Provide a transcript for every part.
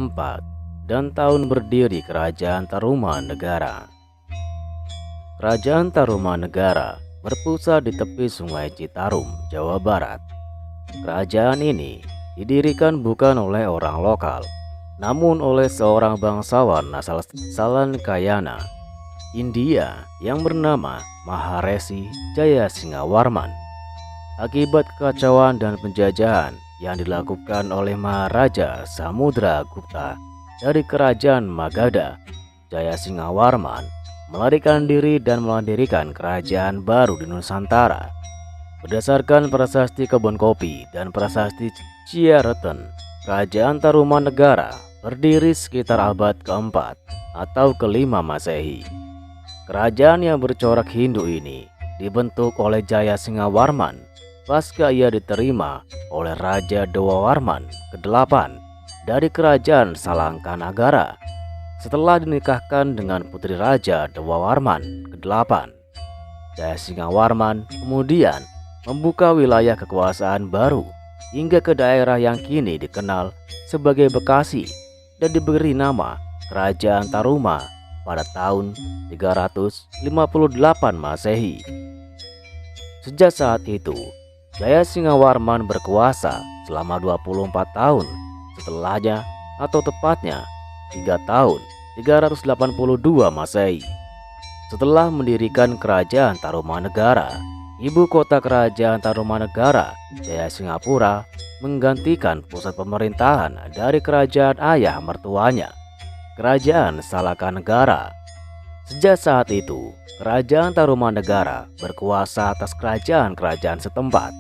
tempat dan tahun berdiri Kerajaan Tarumanegara. Kerajaan Tarumanegara berpusat di tepi Sungai Citarum, Jawa Barat. Kerajaan ini didirikan bukan oleh orang lokal, namun oleh seorang bangsawan asal Salankayana, India yang bernama Maharesi Jayasingawarman. Akibat kekacauan dan penjajahan yang dilakukan oleh Maharaja Samudragupta dari Kerajaan Magadha, Jayasingawarman melarikan diri dan mendirikan kerajaan baru di Nusantara. Berdasarkan prasasti kebun kopi dan prasasti Ciareten, Kerajaan Tarumanegara berdiri sekitar abad keempat atau kelima Masehi. Kerajaan yang bercorak Hindu ini dibentuk oleh Jayasingawarman pasca ia diterima oleh Raja Dewawarman ke-8 dari Kerajaan Salangkanagara setelah dinikahkan dengan putri Raja Dewawarman ke-8. Jayasingawarman kemudian membuka wilayah kekuasaan baru hingga ke daerah yang kini dikenal sebagai Bekasi dan diberi nama Kerajaan Taruma pada tahun 358 Masehi. Sejak saat itu, Jayasingawarman berkuasa selama 24 tahun. Setelahnya, atau tepatnya 3 tahun 382 Masehi. Setelah mendirikan Kerajaan Tarumanegara, ibu kota Kerajaan Tarumanegara, Jayasingapura, menggantikan pusat pemerintahan dari kerajaan ayah mertuanya, Kerajaan Salangkanagara. Sejak saat itu, Kerajaan Tarumanegara berkuasa atas kerajaan-kerajaan setempat,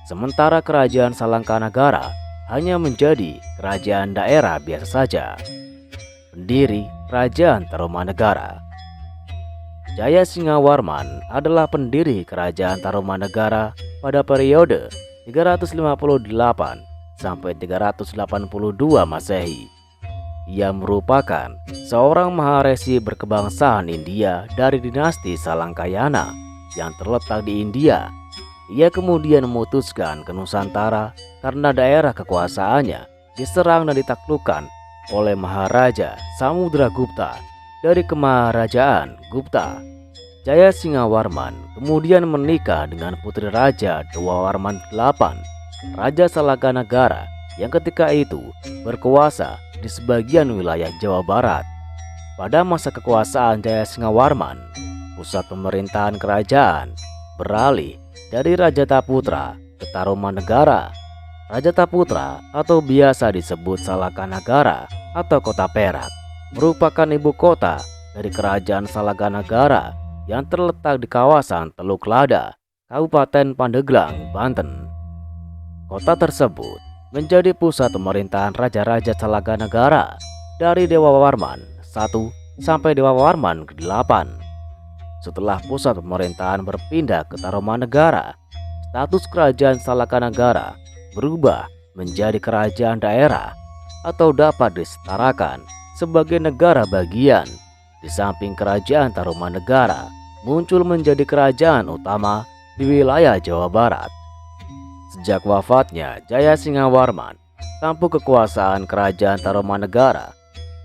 sementara Kerajaan Salangkanagara hanya menjadi kerajaan daerah biasa saja. Pendiri Kerajaan Tarumanegara. Jayasingawarman adalah pendiri Kerajaan Tarumanegara pada periode 358 sampai 382 Masehi. Ia merupakan seorang Maharesi berkebangsaan India dari dinasti Salangkayana yang terletak di India. Ia kemudian memutuskan ke Nusantara karena daerah kekuasaannya diserang dan ditaklukkan oleh Maharaja Samudragupta dari Kemaharajaan Gupta. Jayasingawarman kemudian menikah dengan putri Raja Dewawarman ke-8, Raja Salangkanagara yang ketika itu berkuasa di sebagian wilayah Jawa Barat. Pada masa kekuasaan Jayasingawarman, pusat pemerintahan kerajaan beralih dari Rajataputra ke Tarumanegara. Rajataputra atau biasa disebut Salangkanagara atau Kota Perak merupakan ibu kota dari Kerajaan Salangkanagara yang terletak di kawasan Teluk Lada, Kabupaten Pandeglang, Banten. Kota tersebut menjadi pusat pemerintahan raja-raja Salangkanagara dari Dewawarman I sampai Dewawarman ke-8. Setelah pusat pemerintahan berpindah ke Tarumanegara, status Kerajaan Salangkanagara berubah menjadi kerajaan daerah atau dapat disetarakan sebagai negara bagian. Di samping Kerajaan Tarumanegara muncul menjadi kerajaan utama di wilayah Jawa Barat. Sejak wafatnya Jayasingawarman, tampuk kekuasaan Kerajaan Tarumanegara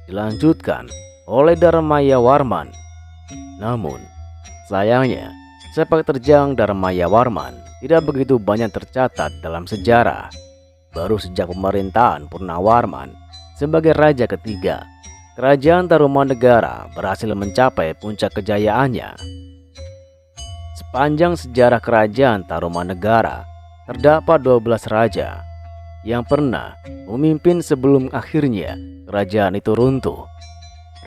dilanjutkan oleh Dharmayawarman. Namun, sayangnya, sepak terjang Dharmayawarman tidak begitu banyak tercatat dalam sejarah. Baru sejak pemerintahan Purnawarman sebagai raja ketiga, Kerajaan Tarumanegara berhasil mencapai puncak kejayaannya. Sepanjang sejarah Kerajaan Tarumanegara, terdapat 12 raja yang pernah memimpin sebelum akhirnya kerajaan itu runtuh.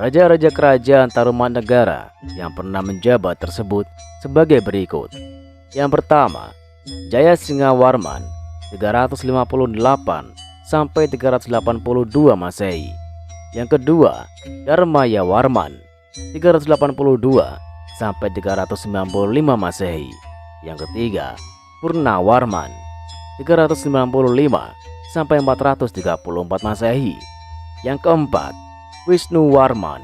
Raja-raja Kerajaan Tarumanegara yang pernah menjabat tersebut sebagai berikut. Yang pertama, Jayasingawarman 358 sampai 382 Masehi. Yang kedua, Dharmayawarman 382 sampai 395 Masehi. Yang ketiga, Purnawarman 395 sampai 434 Masehi. Yang keempat, Wisnuwarman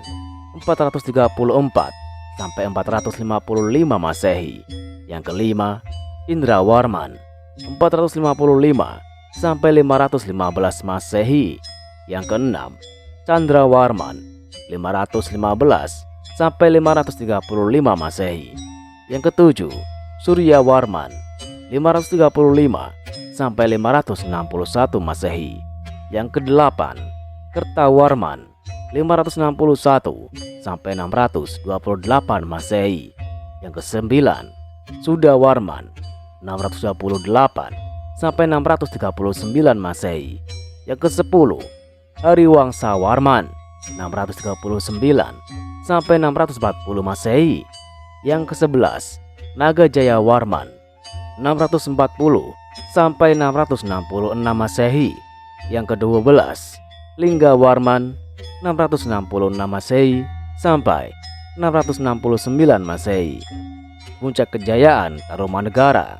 434 sampai 455 Masehi. Yang kelima, Indrawarman 455 sampai 515 Masehi. Yang keenam, Candrawarman 515 sampai 535 Masehi. Yang ketujuh, Suryawarman 535 sampai 561 Masehi. Yang kedelapan, Kertawarman 561 sampai 628 Masehi. Yang kesembilan, Sudawarman 628 sampai 639 Masehi. Yang kesepuluh, Hariwangsawarman 639 sampai 640 Masehi. Yang ke-11, Nagajayawarman 640 sampai 666 Masehi. Yang ke-12, Linggawarman 666 Masehi sampai 669 Masehi. Puncak kejayaan Tarumanegara.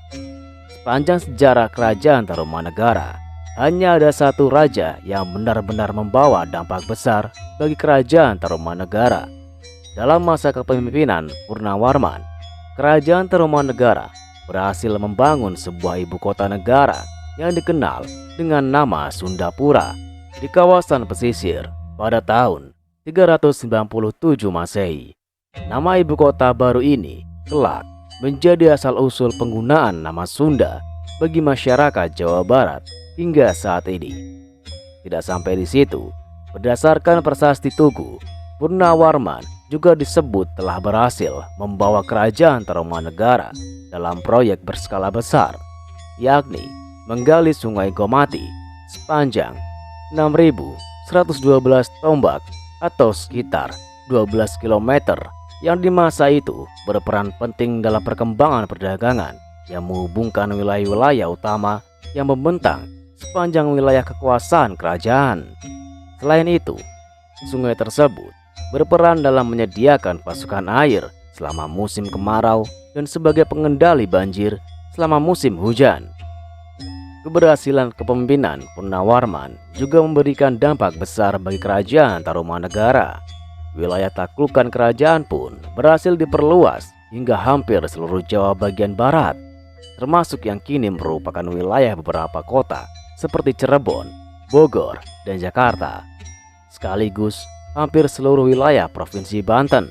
Sepanjang sejarah kerajaan Tarumanegara, hanya ada satu raja yang benar-benar membawa dampak besar bagi kerajaan Tarumanegara. Dalam masa kepemimpinan Purnawarman, kerajaan Tarumanegara berhasil membangun sebuah ibu kota negara yang dikenal dengan nama Sundapura di kawasan pesisir pada tahun 397 Masehi. Nama ibu kota baru ini kelak menjadi asal-usul penggunaan nama Sunda bagi masyarakat Jawa Barat hingga saat ini. Tidak sampai di situ, berdasarkan prasasti Tugu, Purnawarman juga disebut telah berhasil membawa kerajaan Tarumanegara dalam proyek berskala besar, yakni menggali Sungai Gomati sepanjang 6.112 tombak atau sekitar 12 km yang di masa itu berperan penting dalam perkembangan perdagangan yang menghubungkan wilayah-wilayah utama yang membentang sepanjang wilayah kekuasaan kerajaan. Selain itu, sungai tersebut berperan dalam menyediakan pasukan air selama musim kemarau dan sebagai pengendali banjir selama musim hujan. Keberhasilan kepemimpinan Purnawarman juga memberikan dampak besar bagi kerajaan Tarumanegara. Wilayah taklukan kerajaan pun berhasil diperluas hingga hampir seluruh Jawa bagian barat, termasuk yang kini merupakan wilayah beberapa kota seperti Cirebon, Bogor, dan Jakarta, sekaligus hampir seluruh wilayah Provinsi Banten.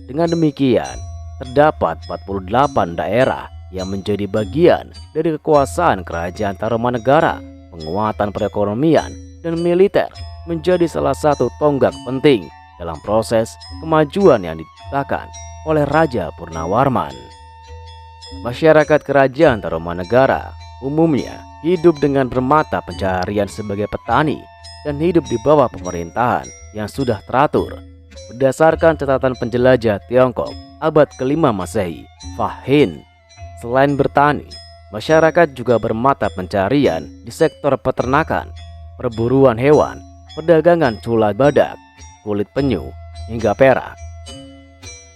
Dengan demikian, terdapat 48 daerah yang menjadi bagian dari kekuasaan kerajaan Tarumanegara. Penguatan perekonomian dan militer menjadi salah satu tonggak penting dalam proses kemajuan yang diciptakan oleh Raja Purnawarman. Masyarakat kerajaan Tarumanegara umumnya hidup dengan bermata pencaharian sebagai petani dan hidup di bawah pemerintahan yang sudah teratur. Berdasarkan catatan penjelajah Tiongkok abad ke-5 Masehi, Fahin, selain bertani, masyarakat juga bermata pencaharian di sektor peternakan, perburuan hewan, perdagangan cula badak, kulit penyu, hingga perak.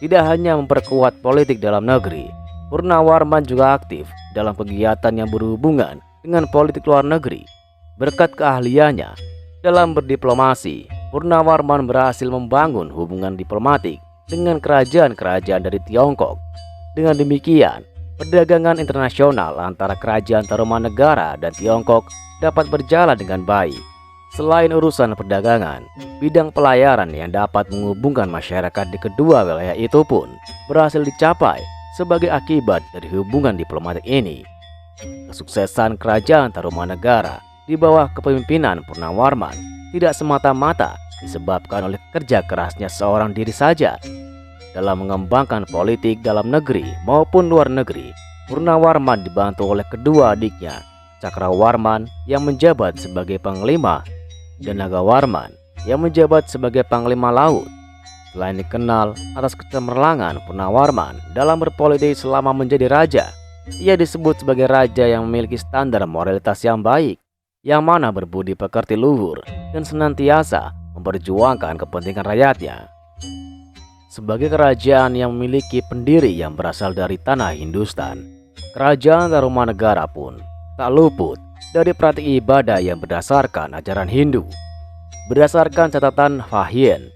Tidak hanya memperkuat politik dalam negeri, Purnawarman juga aktif dalam kegiatan yang berhubungan dengan politik luar negeri. Berkat keahliannya dalam berdiplomasi, Purnawarman berhasil membangun hubungan diplomatik dengan kerajaan-kerajaan dari Tiongkok. Dengan demikian, perdagangan internasional antara kerajaan Tarumanegara dan Tiongkok dapat berjalan dengan baik. Selain urusan perdagangan, bidang pelayaran yang dapat menghubungkan masyarakat di kedua wilayah itu pun berhasil dicapai sebagai akibat dari hubungan diplomatik ini. Kesuksesan kerajaan Tarumanegara di bawah kepemimpinan Purnawarman tidak semata-mata disebabkan oleh kerja kerasnya seorang diri saja. Dalam mengembangkan politik dalam negeri maupun luar negeri, Purnawarman dibantu oleh kedua adiknya, Cakrawarman yang menjabat sebagai panglima dan Nagawarman yang menjabat sebagai panglima laut. Selain dikenal atas kecemerlangan Purnawarman dalam berpolitik selama menjadi raja, ia disebut sebagai raja yang memiliki standar moralitas yang baik, yang mana berbudi pekerti luhur dan senantiasa memperjuangkan kepentingan rakyatnya. Sebagai kerajaan yang memiliki pendiri yang berasal dari tanah Hindustan, kerajaan Tarumanegara pun tak luput dari praktik ibadah yang berdasarkan ajaran Hindu. Berdasarkan catatan Fahin,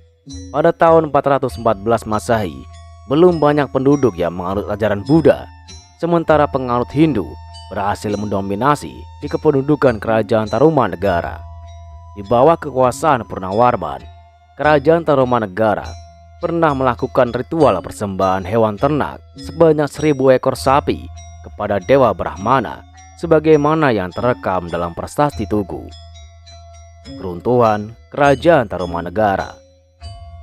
pada tahun 414 Masehi, belum banyak penduduk yang menganut ajaran Buddha, sementara penganut Hindu berhasil mendominasi di kependudukan kerajaan Tarumanegara. di bawah kekuasaan Purnawarman, Kerajaan Tarumanegara pernah melakukan ritual persembahan hewan ternak sebanyak 1000 ekor sapi kepada Dewa Brahmana sebagaimana yang terekam dalam prasasti Tugu. Keruntuhan Kerajaan Tarumanegara.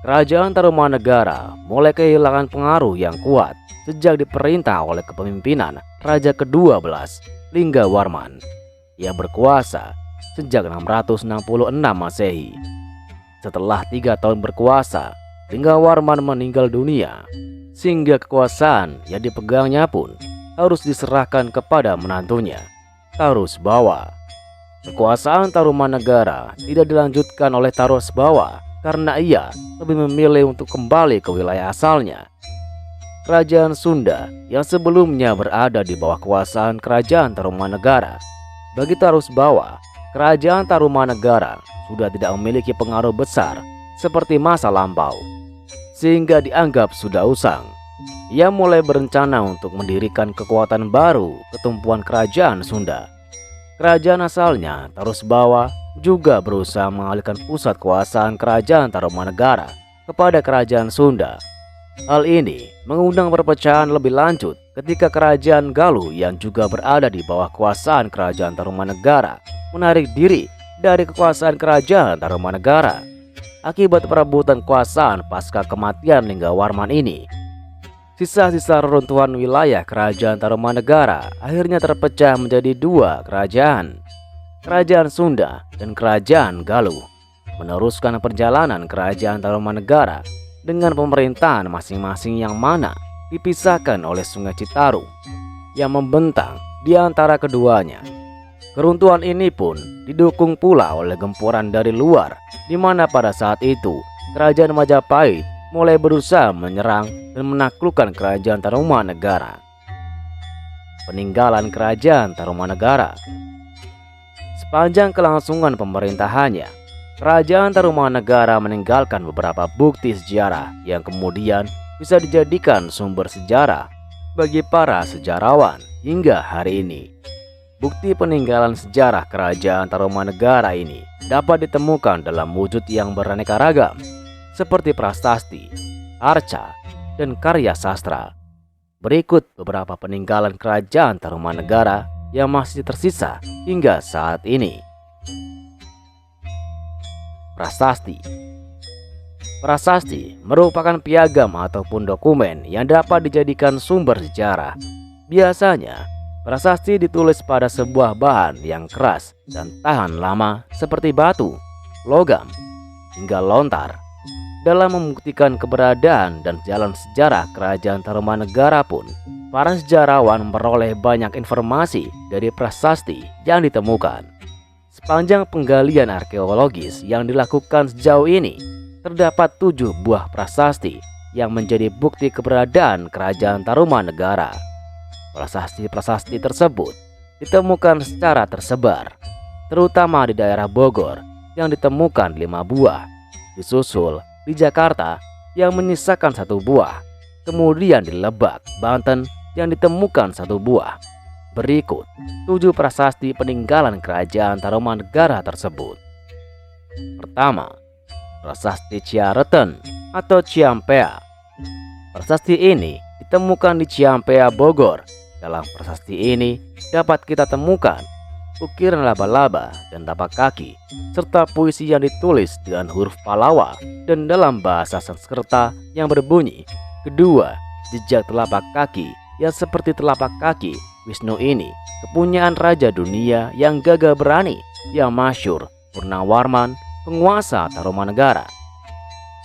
Kerajaan Tarumanegara mulai kehilangan pengaruh yang kuat sejak diperintah oleh kepemimpinan Raja ke-12 Linggawarman yang berkuasa sejak 666 Masehi. Setelah 3 tahun berkuasa, Linggawarman meninggal dunia, sehingga kekuasaan yang dipegangnya pun harus diserahkan kepada menantunya, Tarusbawa. Kekuasaan Tarumanegara tidak dilanjutkan oleh Tarusbawa karena ia lebih memilih untuk kembali ke wilayah asalnya. Kerajaan Sunda yang sebelumnya berada di bawah kekuasaan Kerajaan Tarumanegara. Bagi Tarusbawa, Kerajaan Tarumanegara sudah tidak memiliki pengaruh besar seperti masa lampau, sehingga dianggap sudah usang. Ia mulai berencana untuk mendirikan kekuatan baru ketumpuan Kerajaan Sunda. Kerajaan asalnya, Tarusbawa, juga berusaha mengalihkan pusat kekuasaan Kerajaan Tarumanegara kepada Kerajaan Sunda. Hal ini mengundang perpecahan lebih lanjut ketika Kerajaan Galuh yang juga berada di bawah kekuasaan Kerajaan Tarumanegara menarik diri dari kekuasaan Kerajaan Tarumanegara. Akibat perebutan kekuasaan pasca kematian Linggawarman ini, sisa-sisa reruntuhan wilayah Kerajaan Tarumanegara akhirnya terpecah menjadi 2 kerajaan, Kerajaan Sunda dan Kerajaan Galuh, meneruskan perjalanan Kerajaan Tarumanegara dengan pemerintahan masing-masing yang mana dipisahkan oleh Sungai Citarum yang membentang di antara keduanya. Keruntuhan ini pun didukung pula oleh gempuran dari luar, di mana pada saat itu Kerajaan Majapahit mulai berusaha menyerang dan menaklukkan Kerajaan Tarumanegara. Peninggalan Kerajaan Tarumanegara. Sepanjang kelangsungan pemerintahannya, Kerajaan Tarumanegara meninggalkan beberapa bukti sejarah yang kemudian bisa dijadikan sumber sejarah bagi para sejarawan hingga hari ini. Bukti peninggalan sejarah Kerajaan Tarumanegara ini dapat ditemukan dalam wujud yang beraneka ragam, seperti prasasti, arca, dan karya sastra. Berikut beberapa peninggalan Kerajaan Tarumanegara yang masih tersisa hingga saat ini. Prasasti. Prasasti merupakan piagam ataupun dokumen yang dapat dijadikan sumber sejarah. Biasanya, prasasti ditulis pada sebuah bahan yang keras dan tahan lama seperti batu, logam, hingga lontar. Dalam membuktikan keberadaan dan jalan sejarah Kerajaan Tarumanegara pun, para sejarawan memperoleh banyak informasi dari prasasti yang ditemukan. Sepanjang penggalian arkeologis yang dilakukan sejauh ini, terdapat 7 buah prasasti yang menjadi bukti keberadaan Kerajaan Tarumanegara. Prasasti-prasasti tersebut ditemukan secara tersebar, terutama di daerah Bogor yang ditemukan 5 buah, disusul di Jakarta yang menyisakan 1 buah, kemudian di Lebak, Banten yang ditemukan 1 buah. Berikut 7 prasasti peninggalan Kerajaan Tarumanegara tersebut. Pertama, Prasasti Ciareten atau Ciampea. Prasasti ini ditemukan di Ciampea, Bogor. Dalam prasasti ini dapat kita temukan ukiran laba-laba dan tapak kaki, serta puisi yang ditulis dengan huruf Palawa dan dalam bahasa Sanskerta yang berbunyi, kedua, jejak telapak kaki yang seperti telapak kaki Wisnu ini kepunyaan Raja Dunia yang gagah berani yang masyhur, Purnawarman, penguasa Tarumanegara.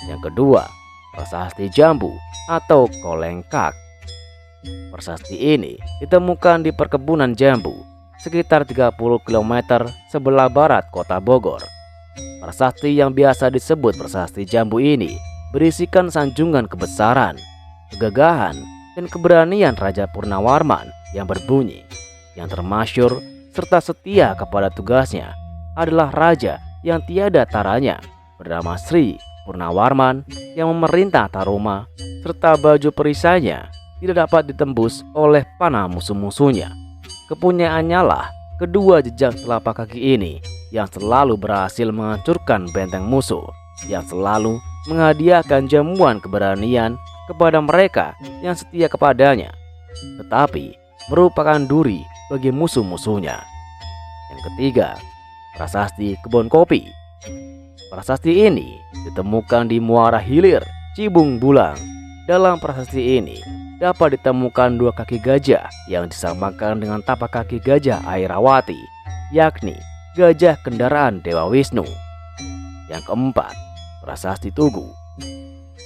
Yang kedua, Prasasti Jambu atau Kolengkak. Prasasti ini ditemukan di perkebunan jambu sekitar 30 km sebelah barat kota Bogor. Prasasti yang biasa disebut Prasasti Jambu ini berisikan sanjungan kebesaran, kegagahan, dan keberanian Raja Purnawarman yang berbunyi, yang termasyur serta setia kepada tugasnya adalah raja yang tiada taranya bernama Sri Purnawarman yang memerintah Taruma, serta baju perisainya tidak dapat ditembus oleh panah musuh-musuhnya. Kepunyaannya lah kedua jejak telapak kaki ini yang selalu berhasil menghancurkan benteng musuh, yang selalu menghadiahkan jamuan keberanian kepada mereka yang setia kepadanya, tetapi merupakan duri bagi musuh-musuhnya. Yang ketiga, prasasti kebun kopi. Prasasti ini ditemukan di Muara Hilir, Cibung Bulang. Dalam prasasti ini dapat ditemukan dua kaki gajah yang disamakan dengan tapak kaki gajah Airawati, yakni gajah kendaraan Dewa Wisnu. Yang keempat, prasasti Tugu.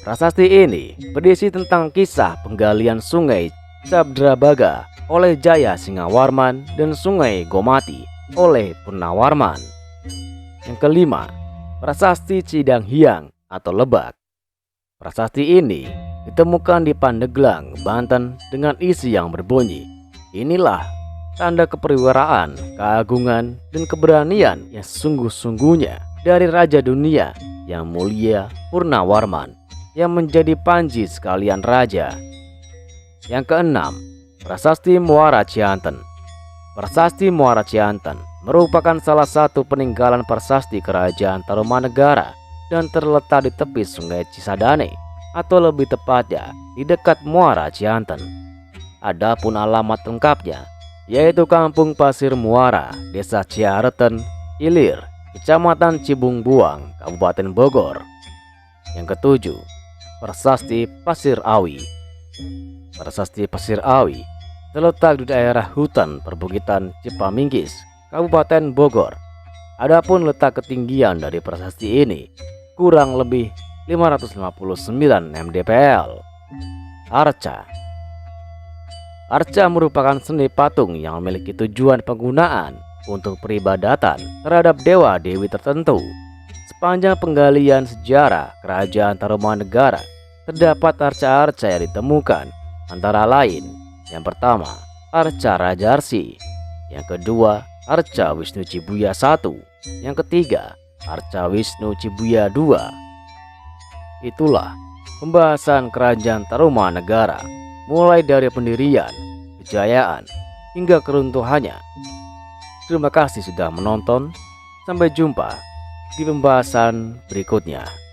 Prasasti ini berisi tentang kisah penggalian sungai Cabdrabaga oleh Jaya Singawarman dan sungai Gomati oleh Purnawarman. Yang kelima, prasasti Cidang Hiang atau Lebak. Prasasti ini ditemukan di Pandeglang, Banten dengan isi yang berbunyi, "Inilah tanda keperwiraan, keagungan, dan keberanian yang sungguh-sungguhnya dari Raja Dunia yang mulia Purnawarman yang menjadi panji sekalian raja." Yang keenam, prasasti Muara Cianten. Prasasti Muara Cianten merupakan salah satu peninggalan prasasti kerajaan Tarumanegara dan terletak di tepi sungai Cisadane, atau lebih tepatnya di dekat Muara Cianten. Adapun alamat lengkapnya yaitu Kampung Pasir Muara, Desa Ciareten, Ilir, Kecamatan Cibung Buang, Kabupaten Bogor. Yang ketujuh, prasasti Pasir Awi. Prasasti Pasir Awi terletak di daerah hutan perbukitan Cipaminggis, Kabupaten Bogor. Adapun letak ketinggian dari prasasti ini kurang lebih 559 mdpl. Arca. Arca merupakan seni patung yang memiliki tujuan penggunaan untuk peribadatan terhadap dewa dewi tertentu. Sepanjang penggalian sejarah kerajaan Tarumanegara terdapat arca-arca yang ditemukan, antara lain yang pertama Arca Rajarsi, yang kedua Arca Wisnu Cibuya I, yang ketiga Arca Wisnu Cibuya II. Itulah pembahasan kerajaan Tarumanegara, mulai dari pendirian, kejayaan, hingga keruntuhannya. Terima kasih sudah menonton. Sampai jumpa di pembahasan berikutnya.